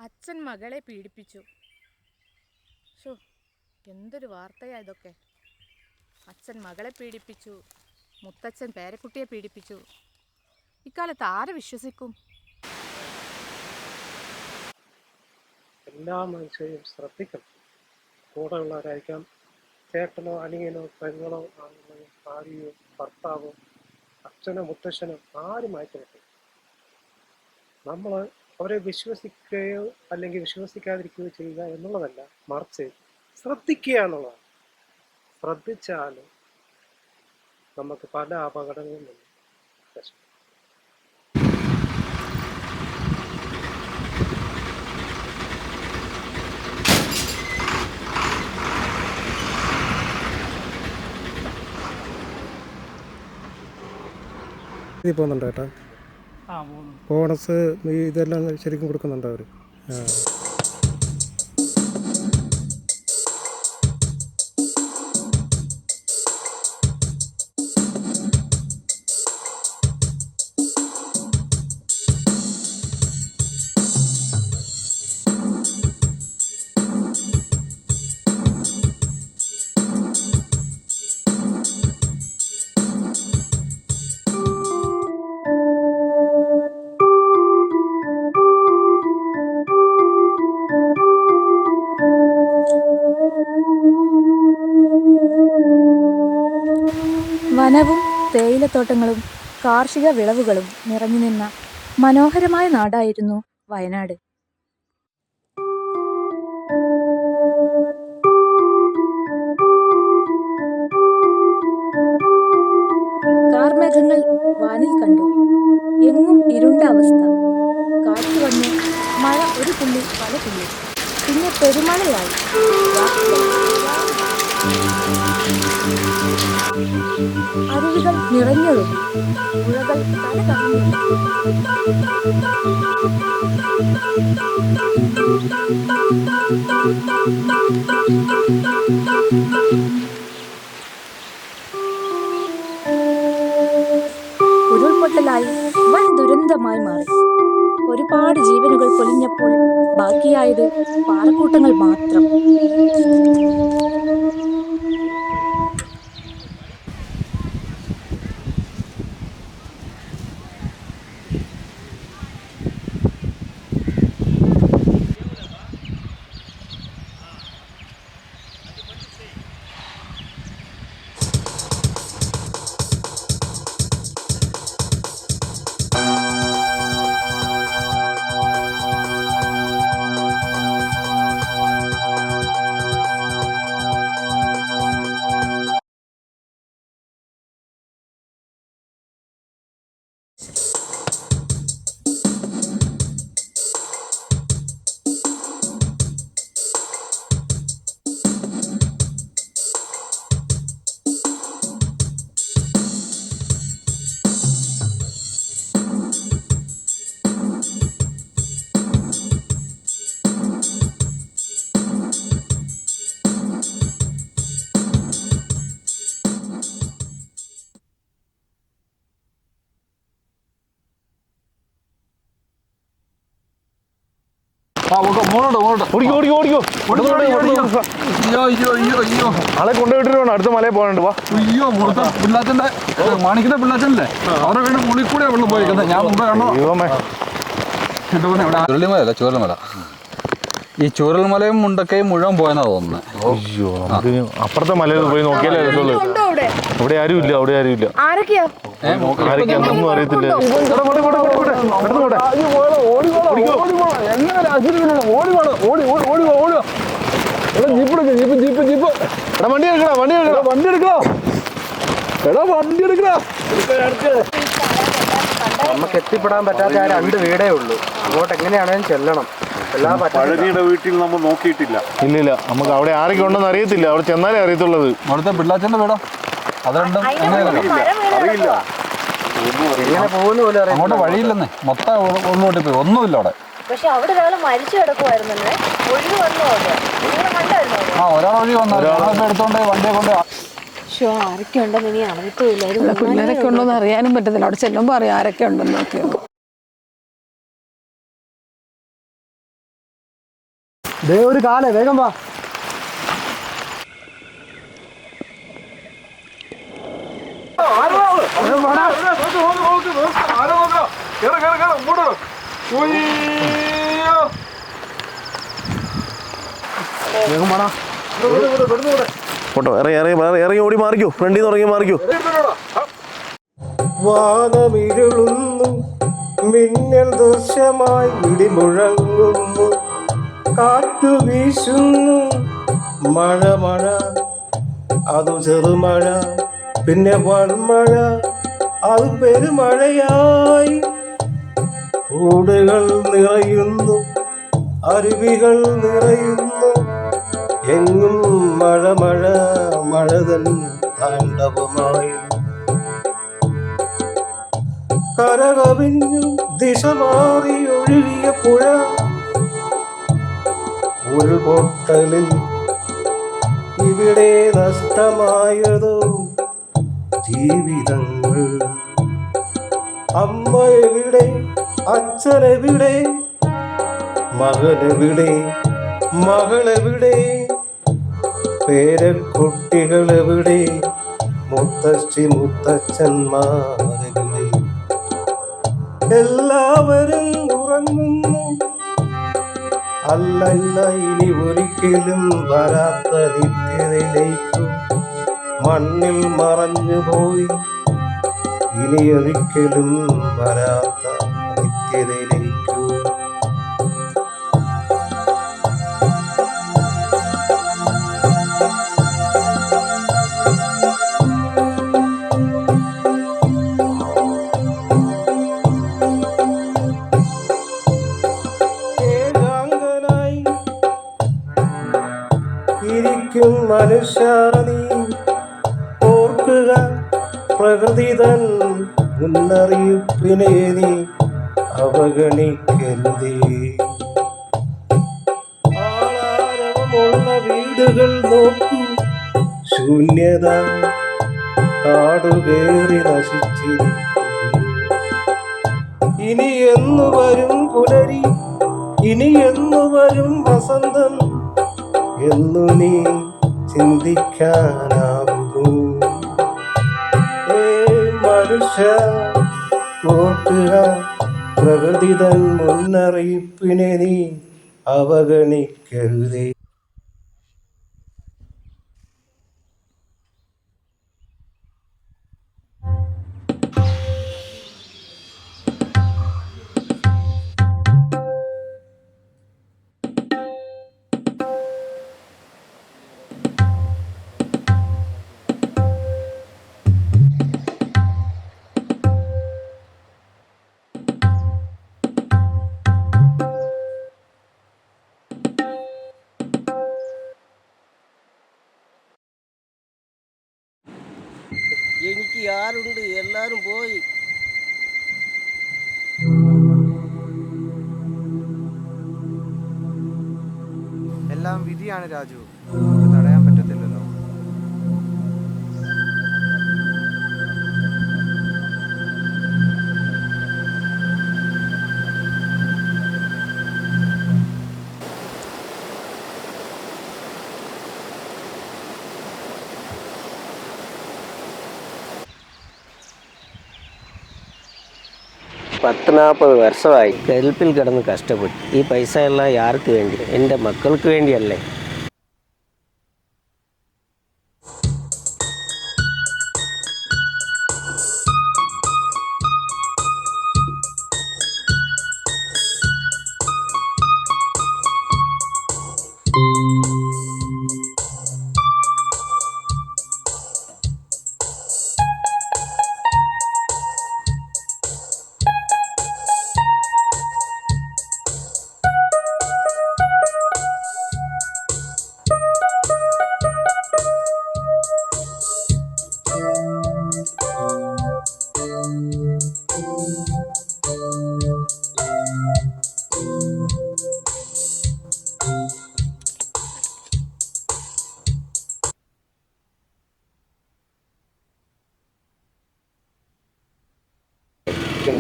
അച്ഛൻ മകളെ പീഡിപ്പിച്ചു. ഷോ, എന്തൊരു വാർത്തയാ ഇതൊക്കെ. അച്ഛൻ മകളെ പീഡിപ്പിച്ചു, മുത്തച്ഛൻ പേരക്കുട്ടിയെ പീഡിപ്പിച്ചു. ഇക്കാലത്ത് ആരെ വിശ്വസിക്കും? എല്ലാ മനുഷ്യരും ശ്രദ്ധിക്കണം. കൂടെ ഉള്ളവരായിരിക്കാം, ചേട്ടനോ അനിയനോ പെങ്ങളോ ഭാര്യയോ ഭർത്താവോ അച്ഛനോ മുത്തശ്ശനോ ആരുമായിക്കോട്ടെ, നമ്മൾ അവരെ വിശ്വസിക്കുകയോ അല്ലെങ്കിൽ വിശ്വസിക്കാതിരിക്കുകയോ ചെയ്യുക എന്നുള്ളതല്ല, മറിച്ച് ശ്രദ്ധിക്കുക എന്നുള്ളതാണ്. ശ്രദ്ധിച്ചാൽ നമുക്ക് പല അപകടങ്ങളിൽ നിന്നും രക്ഷപ്പെടാം. ഇതിൽ പോകുന്നുണ്ടോ ചേട്ടാ? ബോണസ് ഇതെല്ലാം ശരിക്കും കൊടുക്കുന്നുണ്ടോ അവർ? വനവും തേയിലത്തോട്ടങ്ങളും കാർഷിക വിളവുകളും നിറഞ്ഞു നിന്ന മനോഹരമായ നാടായിരുന്നു വയനാട്. കാർമേഘങ്ങൾ വാനിൽ കണ്ടു. എങ്ങും ഇരുണ്ട അവസ്ഥ. കാറ്റ് വന്ന് മഴ ഒരു തുള്ളി പല തുള്ളി, പിന്നെ പെരുമഴയായി. അരുവികൾ നിറഞ്ഞൊഴുകി, പുഴകൾ തല കറങ്ങി. ഉരുൾപൊട്ടലായി വൻ ദുരന്തമായി മാറി. ഒരുപാട് ജീവനുകൾ പൊലിഞ്ഞപ്പോൾ ബാക്കിയായത് പാറക്കൂട്ടങ്ങൾ മാത്രം. ആളെ കൊണ്ടുപോയിട്ട് വേണം അടുത്ത മലയിൽ പോകാനുണ്ട്. വാ. അയ്യോ മുഴുത്ത പിള്ളാച്ചന്റെ മാണിക്കത്തെ പിള്ളാച്ചനല്ലേ അവരെ വീട് മുകളിൽ കൂടെ വെള്ളം പോയിരിക്കുന്നത്. ഞാൻ മുമ്പേ കണ്ടോ ചുരുളിമല ചൂരൽമല. ഈ ചൂരൽമലയും മുണ്ടക്കയും മുഴുവൻ പോയെന്നാ തോന്നുന്നത്. അയ്യോ നമുക്ക് അപ്പുറത്തെ മലയിൽ പോയി നോക്കിയാലേ അറിയത്തുള്ളൂ. അവിടെ ആരുമില്ല, അവിടെ ആരുമില്ല. ആരൊക്കെയാണെന്നൊന്നും അറിയത്തില്ല. നമുക്ക് എത്തിപ്പെടാൻ പറ്റാത്ത ആ 2 വീടേ ഉള്ളൂ. അങ്ങോട്ട് എങ്ങനെയാണെങ്കിലും ചെല്ലണം. പഴനിയുടെ വീട്ടിൽ നമ്മൾ നോക്കിയിട്ടില്ല. ഇല്ലില്ല, നമുക്ക് അവിടെ ആരൊക്കെ ഉണ്ടെന്ന് അറിയത്തില്ല. അവിടെ ചെന്നാലേ അറിയത്തുള്ളത്. അവിടുത്തെ പിള്ളാച്ചന്റെ വീടോ അതുകൊണ്ടും അറിയില്ല. എങ്ങനെ പോകുന്ന പോലെ അങ്ങോട്ട് വഴിയില്ലെന്നേ. മൊത്തം ഉള്ളോട്ട് പോയി ഒന്നുമില്ല അവിടെ. പക്ഷെ അവിടെ ഒരാൾ മരിച്ചു കിടക്കുമായിരുന്നല്ലേ, ഒഴിവ് വന്നു. ഒരാൾ ഒഴി വന്നു. എടുത്തോണ്ട് വണ്ടിയെ കൊണ്ട് ആരൊക്കെ ഉണ്ടെന്ന് ഇനി അറിയത്തില്ല. പിള്ളേരൊക്കെ ഉണ്ടോന്ന് അറിയാനും പറ്റത്തില്ല. അവിടെ ചെല്ലുമ്പോൾ അറിയാം ആരൊക്കെ ഉണ്ടെന്ന് നോക്കിയോ. ഒരു കാലേ വേഗം വാ. പോട്ടോ, ഇറങ്ങി ഓടി മാറിക്കോ. ഫ്രണ്ടിൽ നിന്ന് ഇറങ്ങി മാറിക്കോ. വാനമിരുളുന്നു, മിന്നൽ ദൃശ്യമായി ഇടിമുഴങ്ങുന്നു, കാറ്റു വീശുന്നു, മഴ മഴ അതു ചെറുമഴ, പിന്നെ വൻമഴ അത് പെരുമഴയായി. ഊടുകൾ നിറയുന്നു, അരുവികൾ നിറയുന്നു, എങ്ങും മഴ മഴ മഴതൻ താണ്ഡവമായി. കരകവിഞ്ഞു ദിശ മാറി ഒഴുകിയ പുഴ, ഉൾപൊട്ടലിൽ ഇവിടെ നഷ്ടമായതോ ജീവിതങ്ങൾ. അമ്മ എവിടെ, അച്ഛനെവിടെ, മകനെവിടെ, മകളെവിടെ, പേരക്കുട്ടികളെവിടെ, മുത്തശ്ശി മുത്തച്ഛന്മാരെവിടെ? എല്ലാവരും ഉറങ്ങുന്നു. അല്ലല്ല, ഇനി ഒരിക്കലും വരാത്ത നിത്യതയിലേക്കു മണ്ണിൽ മറഞ്ഞുപോയി. ഇനി ഒരിക്കലും വരാത്ത നിത്യതയിലേക്കു. മനുഷ്യാനീ ഓർക്കുക, പ്രകൃതി തൻ മുന്നറിയിപ്പിനെ നീ അവഗണിക്കരുതേ. ആളാരവമുള്ള വീടുകൾ നോക്കൂ, ശൂന്യത കാടുകേറി നശിച്ചിരിക്കുന്നു. ഇനി എന്നു വരും പുലരി, ഇനി എന്നു വരും വസന്തം എന്നു നീ ചിന്തിക്കാനാകുന്നു. മനുഷ്യ ഓർക്കുക, പ്രകൃതി തൻ മുന്നറിയിപ്പിനെ നീ അവഗണിക്കരുതേ. എനിക്ക് ആരുണ്ട്, എല്ലാരും പോയി. എല്ലാം വിധിയാണ് രാജു, നമുക്ക് തടയാൻ പറ്റത്തില്ലല്ലോ. 10-40 വർഷമായി ഗൾഫിൽ കിടന്ന് കഷ്ടപ്പെട്ടു. ഈ പൈസ എല്ലാം ആർക്ക് വേണ്ടി? എൻ്റെ മക്കൾക്ക് വേണ്ടിയല്ലേ?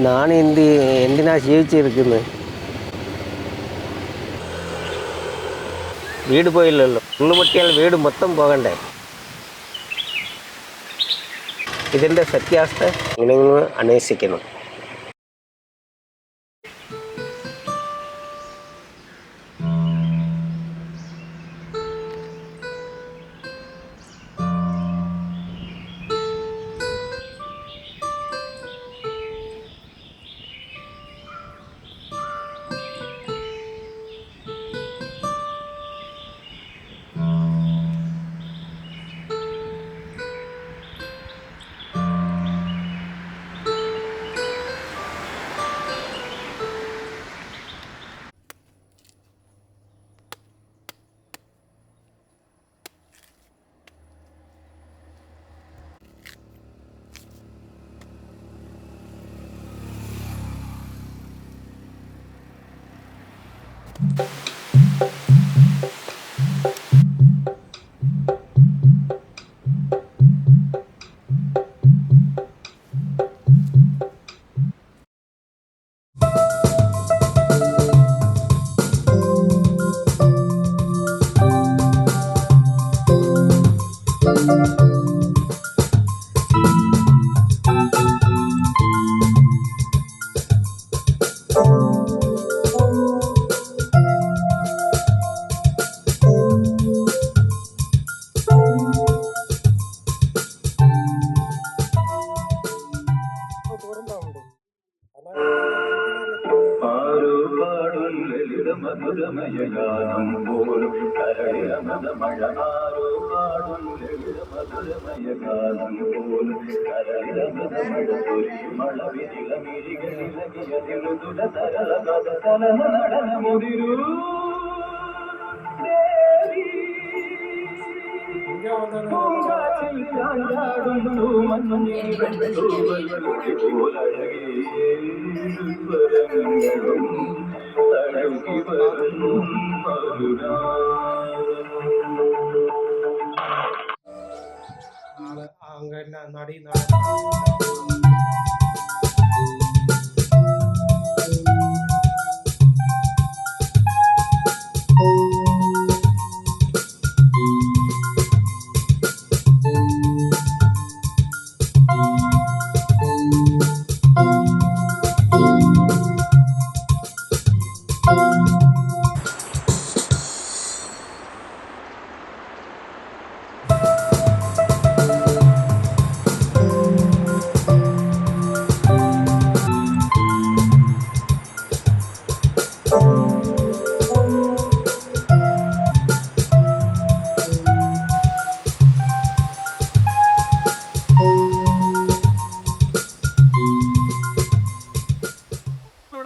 ഞാൻ എന്തിനാ ജീവിച്ചിരിക്കുന്നത്? വീട് പോയില്ലല്ലോ. ഉള്ളു പൊട്ടിയാൽ വീട് മൊത്തം പോകണ്ടേ? ഇതിൻ്റെ സത്യാവസ്ഥ ഇങ്ങനെ അന്വേഷിക്കണം.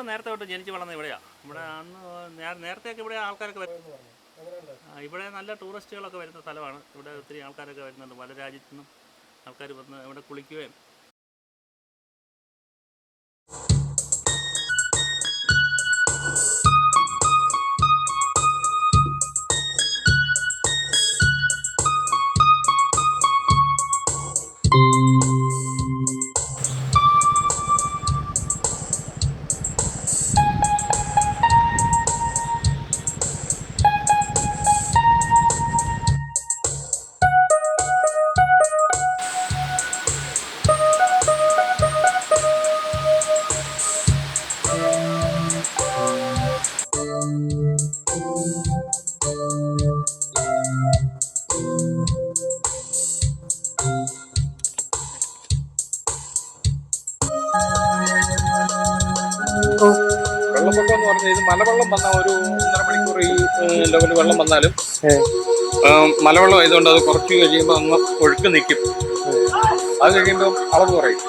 നേരത്തെ തൊട്ട് ജനിച്ച് വളർന്ന ഇവിടെയാണ്. ഇവിടെ അന്ന് നേരത്തെയൊക്കെ ഇവിടെ ആൾക്കാരൊക്കെ വരുന്നത്. ഇവിടെ നല്ല ടൂറിസ്റ്റുകളൊക്കെ വരുന്ന സ്ഥലമാണ്. ഇവിടെ ഒത്തിരി ആൾക്കാരൊക്കെ വരുന്നുണ്ട്. പല രാജ്യത്തു നിന്നും ആൾക്കാർ വന്ന് ഇവിടെ കുളിക്കുകയും മലവെള്ളം വന്ന ഒരു 1.5 മണിക്കൂർ ഈ ലെവൽ വെള്ളം വന്നാലും മലവെള്ളം ആയതുകൊണ്ട് അത് കുറച്ച് കഴിയുമ്പോൾ അങ്ങ് ഒഴുക്ക് നിൽക്കും. അത് കഴിയുമ്പോൾ അളവ് കുറയും.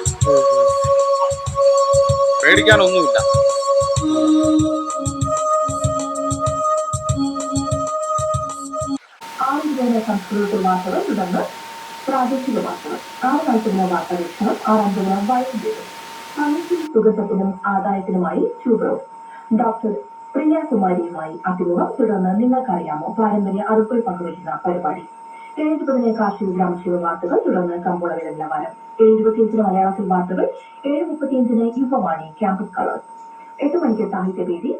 പേടിക്കാനൊന്നുമില്ല. സംസ്കൃത വാർത്തകൾ തുടർന്ന് പ്രാദേശിക വാർത്തകൾ 6:40 വാർത്താവീക്ഷണം 6:50 വൈകുന്നേരം. സുഗന്ധത്തിനും ആദായത്തിനുമായി ചൂടോ ഡോക്ടർ പ്രിയകുമാരിയുമായി അഭിമുഖം. തുടർന്ന് നിങ്ങൾക്കറിയാമോ പാരമ്പര്യ അറിവുകൾ പങ്കുവയ്ക്കുന്ന പരിപാടി. 7:20 കാർഷിക ഗ്രാമക്ഷേമ വാർത്തകൾ. തുടർന്ന് കമ്പോള വില നിലവാരം. 7:25 മലയാളത്തിൽ വാർത്തകൾ. 7:35 യുവവാണി ക്യാമ്പസ് കളേഴ്സ്. 8 മണിക്ക് സാഹിത്യവേദി.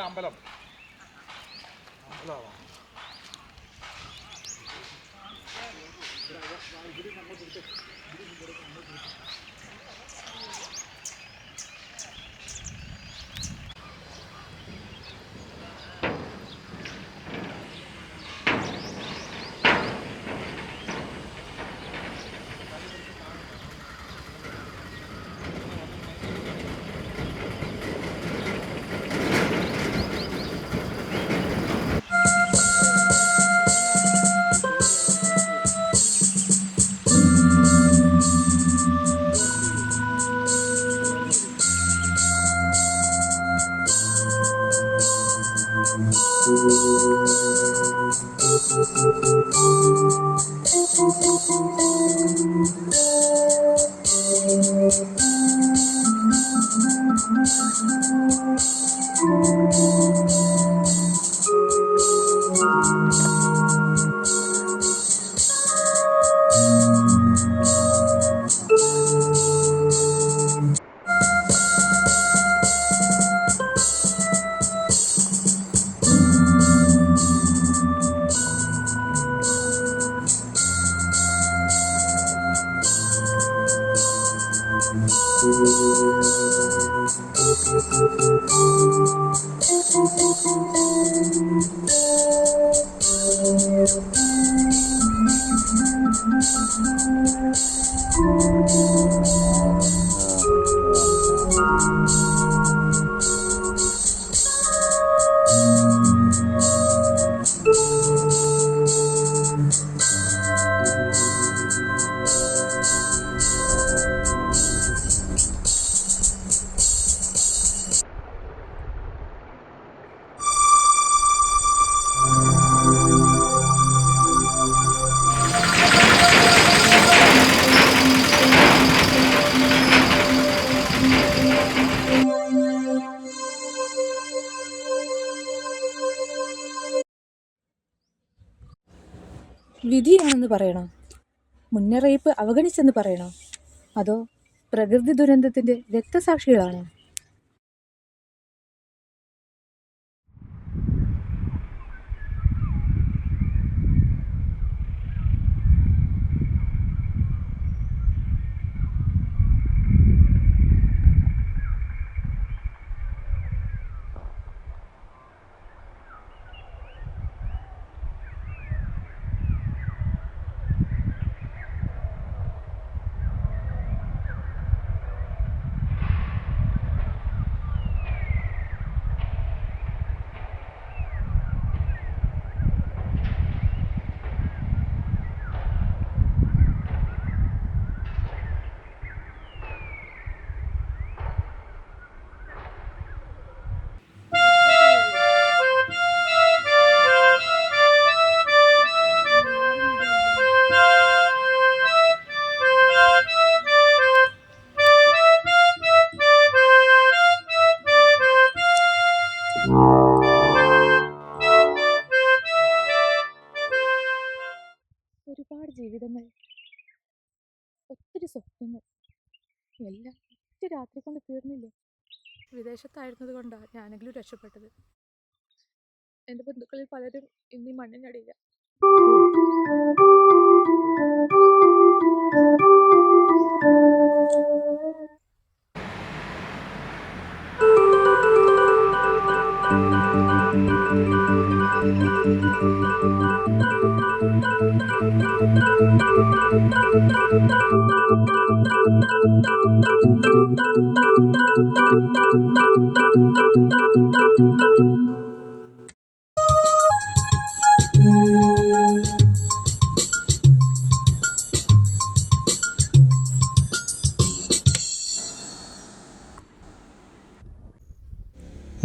അമ്പലം വിധിയാണെന്ന് പറയണോ? മുന്നറിയിപ്പ് അവഗണിച്ചെന്ന് പറയണോ? അതോ പ്രകൃതി ദുരന്തത്തിന്റെ രക്തസാക്ഷികളാണോ? ഒരുപാട് ജീവിതങ്ങൾ, ഒത്തിരി സ്വപ്നങ്ങൾ എല്ലാം ഒറ്റ രാത്രി കൊണ്ട് തീർന്നില്ലേ? വിദേശത്തായിരുന്നത് കൊണ്ടാണ് ഞാനെങ്കിലും രക്ഷപ്പെട്ടത്. എൻ്റെ ബന്ധുക്കളിൽ പലരും ഇന്നീ മണ്ണിനടിയില്ല.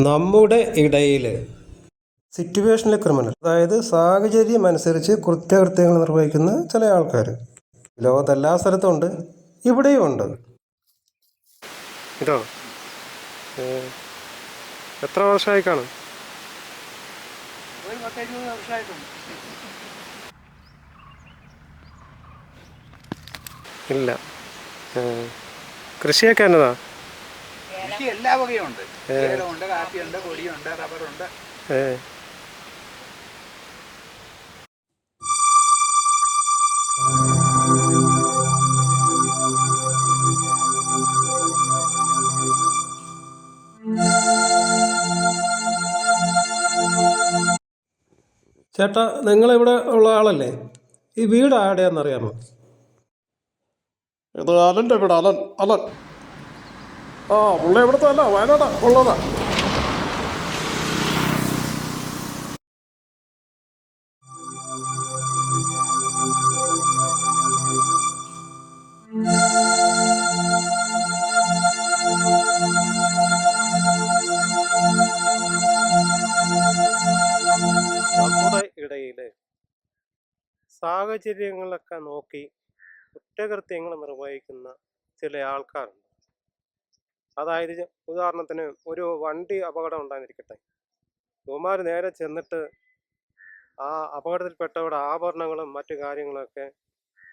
നമ്മുടെ ഇടയിൽ സിറ്റുവേഷനിലെ ക്രിമിനൽ, അതായത് സാഹചര്യം അനുസരിച്ച് കുറ്റകൃത്യങ്ങൾ നിർവഹിക്കുന്ന ചില ആൾക്കാർ ലോകത്ത് എല്ലാ സ്ഥലത്തും ഉണ്ട്, ഇവിടെയും ഉണ്ട്. ഇതോ എത്ര വർഷമായി കാണും? ഇല്ല. കൃഷിയൊക്കെ എന്നതാ? എല്ലാ വകയും ഉണ്ട്. ഏലമുണ്ട്, കാപ്പിയുണ്ട്, കൊടിയുണ്ട്, റബ്ബറുണ്ട്. ചേട്ടാ, നിങ്ങളിവിടെ ഉള്ള ആളല്ലേ? ഈ വീട് ആരുടെയാണെന്നറിയാമോ? ഇത് അലൻ്റെ വീട്. അലൻ അലൻ ആ പുള്ള ഇവിടുത്തെ അല്ല, വയനാടാ ഉള്ളതാ. നമ്മുടെ ഇടയിൽ സാഹചര്യങ്ങളൊക്കെ നോക്കി കുറ്റകൃത്യങ്ങൾ നിർവഹിക്കുന്ന ചില ആൾക്കാരുണ്ട്. അതായത് ഉദാഹരണത്തിന് ഒരു വണ്ടി അപകടം ഉണ്ടായിരിക്കട്ടെ, ഇവന്മാർ നേരെ ചെന്നിട്ട് ആ അപകടത്തിൽപ്പെട്ടവരുടെ ആഭരണങ്ങളും മറ്റു കാര്യങ്ങളൊക്കെ,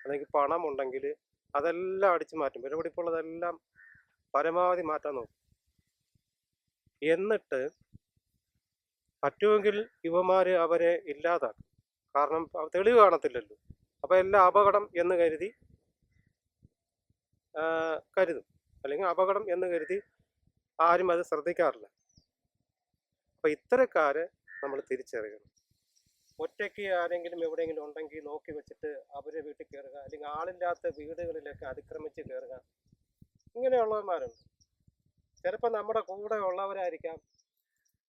അല്ലെങ്കിൽ പണം ഉണ്ടെങ്കിൽ അതെല്ലാം അടിച്ചു മാറ്റും. വിലപിടിപ്പുള്ളതെല്ലാം പരമാവധി മാറ്റാൻ നോക്കും. എന്നിട്ട് പറ്റുമെങ്കിൽ ഇവന്മാർ അവരെ ഇല്ലാതാക്കും. കാരണം തെളിവ് കാണത്തില്ലല്ലോ. അപ്പോൾ എല്ലാം അപകടം എന്ന് കരുതും, അല്ലെങ്കിൽ അപകടം എന്ന് കരുതി ആരും അത് ശ്രദ്ധിക്കാറില്ല. അപ്പോൾ ഇത്തരക്കാരെ നമ്മൾ തിരിച്ചറിയണം. ഒറ്റയ്ക്ക് ആരെങ്കിലും എവിടെയെങ്കിലും ഉണ്ടെങ്കിൽ നോക്കി വെച്ചിട്ട് അവരെ വീട്ടിൽ കയറുക, അല്ലെങ്കിൽ ആളില്ലാത്ത വീടുകളിലൊക്കെ അതിക്രമിച്ച് കയറുക, ഇങ്ങനെയുള്ളവന്മാരുണ്ട്. ചിലപ്പോൾ നമ്മുടെ കൂടെ ഉള്ളവരായിരിക്കാം,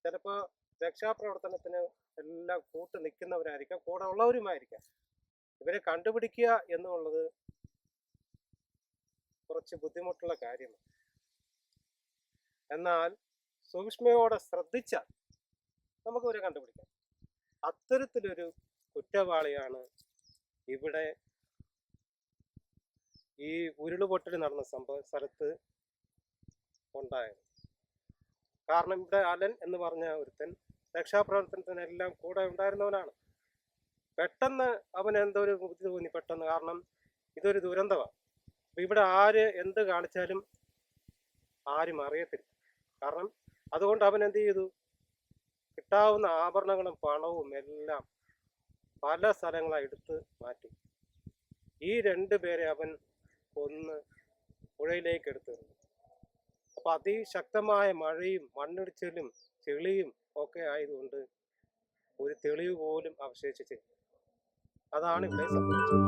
ചിലപ്പോൾ രക്ഷാപ്രവർത്തനത്തിന് എല്ലാം കൂട്ട് നിൽക്കുന്നവരായിരിക്കാം, കൂടെ ഉള്ളവരുമായിരിക്കാം. ഇവരെ കണ്ടുപിടിക്കുക എന്നുള്ളത് കുറച്ച് ബുദ്ധിമുട്ടുള്ള കാര്യമാണ്. എന്നാൽ സൂക്ഷ്മയോടെ ശ്രദ്ധിച്ചാൽ നമുക്ക് ഇവരെ കണ്ടുപിടിക്കാം. അത്തരത്തിലൊരു കുറ്റവാളിയാണ് ഇവിടെ ഈ ഉരുളുപൊട്ടൽ നടന്ന സ്ഥലത്ത് ഉണ്ടായത്. കാരണം ഇവിടെ അലൻ എന്ന് പറഞ്ഞ ഒരുത്തൻ രക്ഷാപ്രവർത്തനത്തിനെല്ലാം കൂടെ ഉണ്ടായിരുന്നവനാണ്. പെട്ടെന്ന് അവൻ എന്തോ ഒരു ബുദ്ധി തോന്നി പെട്ടെന്ന്. കാരണം ഇതൊരു ദുരന്തമാണ്. അപ്പം ഇവിടെ ആര് എന്ത് കാണിച്ചാലും ആരും അറിയത്തില്ല. കാരണം അതുകൊണ്ട് അവൻ എന്ത് ചെയ്തു, കിട്ടാവുന്ന ആഭരണങ്ങളും പണവും എല്ലാം പല സ്ഥലങ്ങളായി എടുത്ത് മാറ്റി. ഈ 2 പേരെ അവൻ കൊന്ന് പുഴയിലേക്ക് എടുത്തെറിഞ്ഞു. അപ്പം അതിശക്തമായ മഴയും മണ്ണിടിച്ചിലും ചെളിയും ഒക്കെ ആയതുകൊണ്ട് ഒരു തെളിവ് പോലും അവശേഷിച്ചില്ല. അതാണ് ഇവിടെ സംഭവിച്ചത്.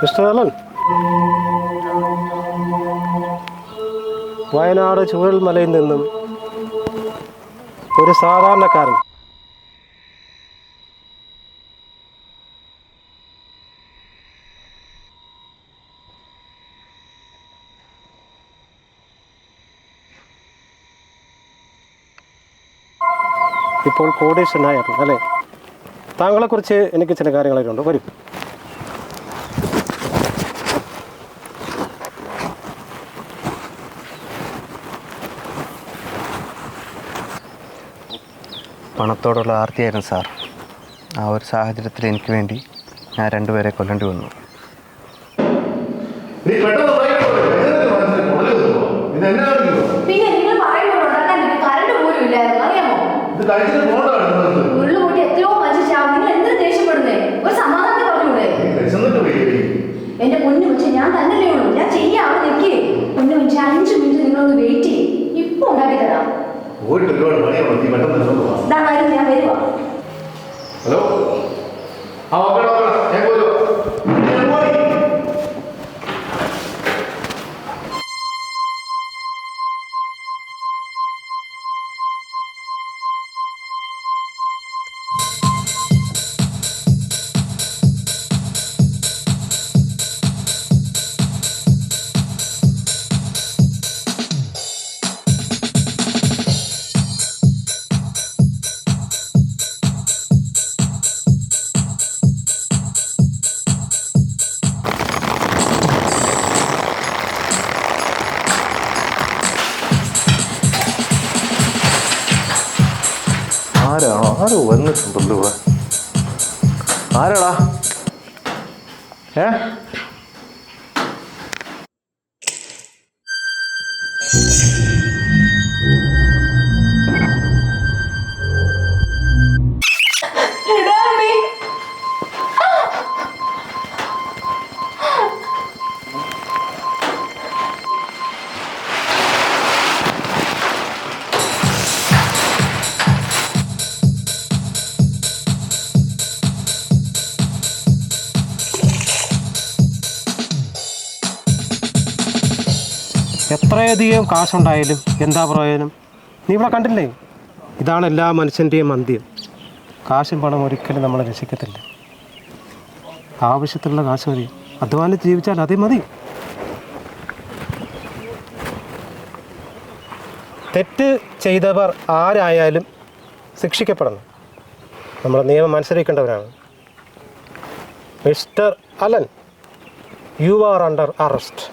മിസ്റ്റർ അലൻ, വയനാട് ചൂരൽമലയിൽ നിന്നും ഒരു സാധാരണക്കാരൻ ഇപ്പോൾ കോടീശ്വരനായിരുന്നു അല്ലേ? താങ്കളെക്കുറിച്ച് എനിക്ക് ചില കാര്യങ്ങളൊക്കെ ഉണ്ട്. വരും. പണത്തോടുള്ള ആർത്തിയായിരുന്നു സാർ. ആ ഒരു സാഹചര്യത്തിൽ എനിക്ക് വേണ്ടി ഞാൻ 2 പേരെ കൊല്ലേണ്ടി വന്നു. പിന്നെ നിങ്ങൾ പറയുമ്പോൾ കറണ്ട് പോലും ഇല്ലായിരുന്നു, അറിയാമോ? ഉരുള് പൊട്ടി എത്രയോ മനുഷ്യരാവും. നിങ്ങൾ എന്തിനു ദേഷ്യപ്പെടുന്നേ? ഒരു സമാധാനത്തെ പറഞ്ഞൂടെ? എന്റെ പൊന്നു വെച്ച് ഞാൻ തന്നല്ലേ ഉള്ളൂ. ഞാൻ ചെയ്യാം, അവിടെ നിൽക്കേ. പൊന്നു വെച്ച് 5 മിനിറ്റ് നിങ്ങളൊന്ന് വെയിറ്റ് ചെയ്യും. ഇപ്പൊ ഉണ്ടാക്കി തരാം. ഞാൻ വരുവാ. ഹലോ, ആരോ വന്നിട്ടുണ്ടല്ലോ ഇവിടെ. ആരാടാ? എത്രയധികം കാശുണ്ടായാലും എന്താ പ്രയോജനം? നീ ഇവിടെ കണ്ടില്ലേ? ഇതാണ് എല്ലാ മനുഷ്യൻ്റെയും അന്ത്യം. കാശും പണം ഒരിക്കലും നമ്മളെ രക്ഷിക്കത്തില്ല. ആവശ്യത്തിലുള്ള കാശ് മതി, അധ്വാനിച്ച് ജീവിച്ചാൽ അതേ മതി. തെറ്റ് ചെയ്തവർ ആരായാലും ശിക്ഷിക്കപ്പെടണം. നമ്മൾ നിയമം അനുസരിക്കേണ്ടവരാണ്. Mister Alan, you are under arrest.